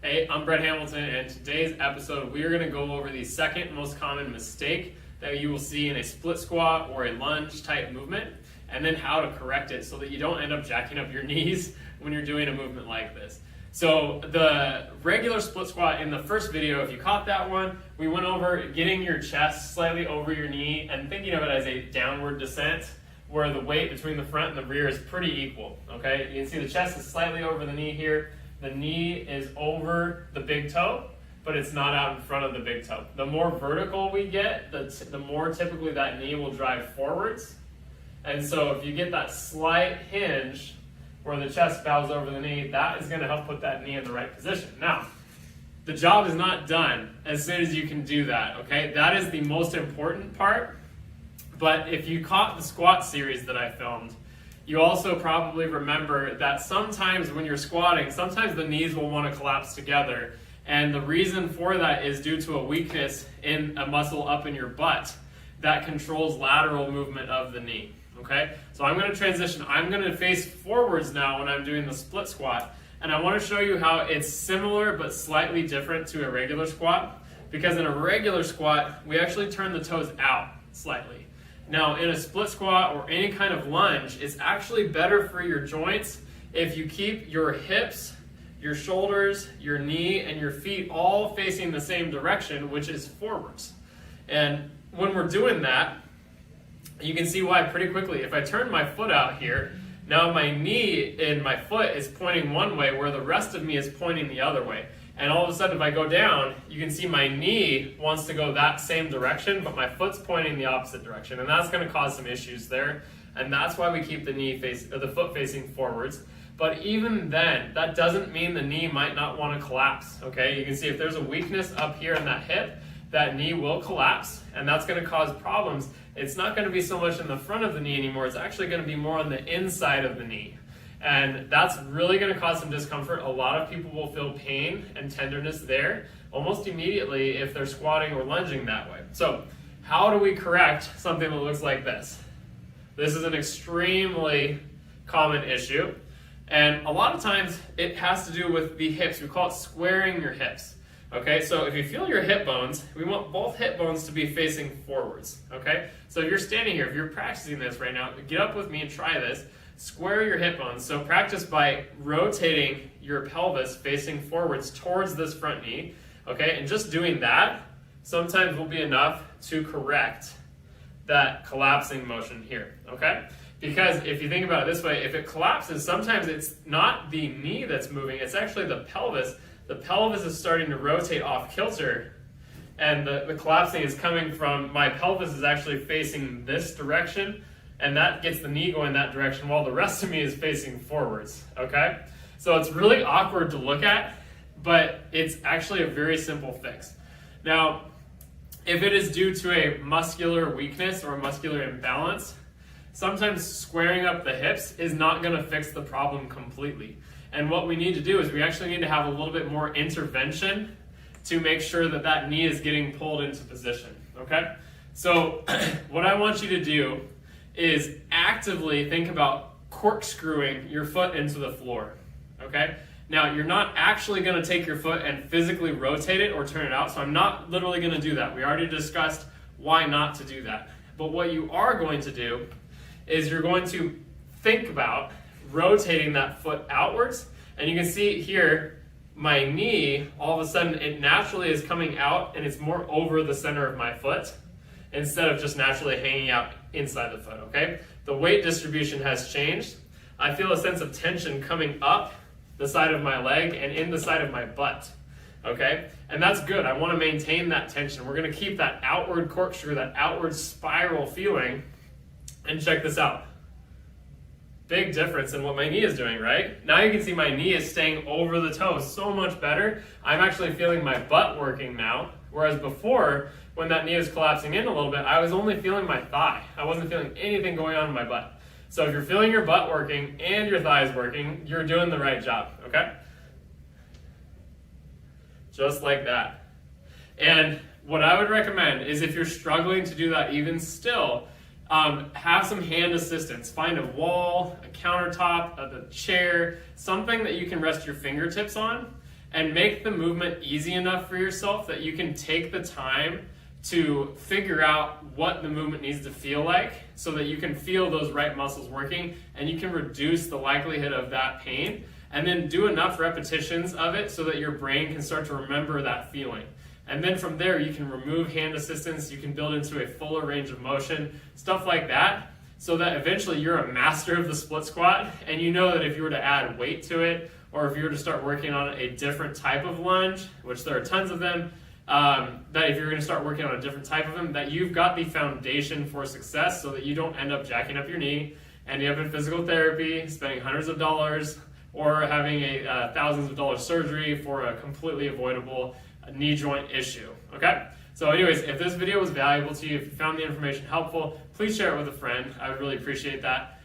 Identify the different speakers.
Speaker 1: Hey, I'm Bret Hamilton, and today's episode we are going to go over the second most common mistake that you will see in a split squat or a lunge type movement, and then how to correct it so that you don't end up jacking up your knees when you're doing a movement like this. So the regular split squat in the first video, if you caught that one, we went over getting your chest slightly over your knee and thinking of it as a downward descent where the weight between the front and the rear is pretty equal, okay? You can see the chest is slightly over the knee here. The knee is over the big toe, but it's not out in front of the big toe. The more vertical we get, the more typically that knee will drive forwards. And so if you get that slight hinge where the chest bows over the knee, that is going to help put that knee in the right position. Now, the job is not done as soon as you can do that, okay? That is the most important part. But if you caught the squat series that I filmed, you also probably remember that sometimes when you're squatting, sometimes the knees will want to collapse together. And the reason for that is due to a weakness in a muscle up in your butt that controls lateral movement of the knee. Okay, so I'm going to transition. I'm going to face forwards now when I'm doing the split squat. And I want to show you how it's similar but slightly different to a regular squat. Because in a regular squat, we actually turn the toes out slightly. Now, in a split squat or any kind of lunge, it's actually better for your joints if you keep your hips, your shoulders, your knee, and your feet all facing the same direction, which is forwards. And when we're doing that, you can see why pretty quickly. If I turn my foot out here, now my knee and my foot is pointing one way where the rest of me is pointing the other way. And all of a sudden, if I go down, you can see my knee wants to go that same direction, but my foot's pointing the opposite direction. And that's going to cause some issues there. And that's why we keep the foot facing forwards. But even then, that doesn't mean the knee might not want to collapse, okay? You can see if there's a weakness up here in that hip, that knee will collapse, and that's going to cause problems. It's not going to be so much in the front of the knee anymore. It's actually going to be more on the inside of the knee. And that's really going to cause some discomfort. A lot of people will feel pain and tenderness there almost immediately if they're squatting or lunging that way. So how do we correct something that looks like this? This is an extremely common issue. And a lot of times it has to do with the hips. We call it squaring your hips. Okay, so if you feel your hip bones, we want both hip bones to be facing forwards. Okay, so if you're standing here, if you're practicing this right now, get up with me and try this. Square your hip bones. So practice by rotating your pelvis facing forwards towards this front knee. Okay, and just doing that sometimes will be enough to correct that collapsing motion here. Okay, because if you think about it this way, if it collapses, sometimes it's not the knee that's moving, it's actually the pelvis. The pelvis is starting to rotate off kilter, and the collapsing is coming from my pelvis is actually facing this direction, and that gets the knee going that direction while the rest of me is facing forwards, okay? So it's really awkward to look at, but it's actually a very simple fix. Now, if it is due to a muscular weakness or a muscular imbalance, sometimes squaring up the hips is not going to fix the problem completely. And what we need to do is we actually need to have a little bit more intervention to make sure that that knee is getting pulled into position, okay? So what I want you to do is actively think about corkscrewing your foot into the floor, okay? Now, you're not actually going to take your foot and physically rotate it or turn it out, so I'm not literally going to do that. We already discussed why not to do that. But what you are going to do is you're going to think about rotating that foot outwards, and you can see here my knee, all of a sudden it naturally is coming out and it's more over the center of my foot instead of just naturally hanging out inside the foot, okay? The weight distribution has changed. I feel a sense of tension coming up the side of my leg and in the side of my butt, okay? And that's good. I want to maintain that tension. We're going to keep that outward corkscrew, that outward spiral feeling, and check this out. Big difference in what my knee is doing, right? Now you can see my knee is staying over the toes so much better. I'm actually feeling my butt working now, whereas before, when that knee was collapsing in a little bit, I was only feeling my thigh. I wasn't feeling anything going on in my butt. So if you're feeling your butt working and your thighs working, you're doing the right job, okay? Just like that. And what I would recommend is if you're struggling to do that even still, have some hand assistance. Find a wall, a countertop, a chair, something that you can rest your fingertips on, and make the movement easy enough for yourself that you can take the time to figure out what the movement needs to feel like so that you can feel those right muscles working and you can reduce the likelihood of that pain, and then do enough repetitions of it so that your brain can start to remember that feeling. And then from there you can remove hand assistance, you can build into a fuller range of motion, stuff like that, so that eventually you're a master of the split squat, and you know that if you were to add weight to it, or if you were to start working on a different type of lunge, which there are tons of them, that if you're going to start working on a different type of them, that you've got the foundation for success so that you don't end up jacking up your knee, and you have in physical therapy, spending hundreds of dollars, or having a thousands of dollars surgery for a completely avoidable knee joint issue, okay? So anyways, if this video was valuable to you, if you found the information helpful, please share it with a friend. I would really appreciate that.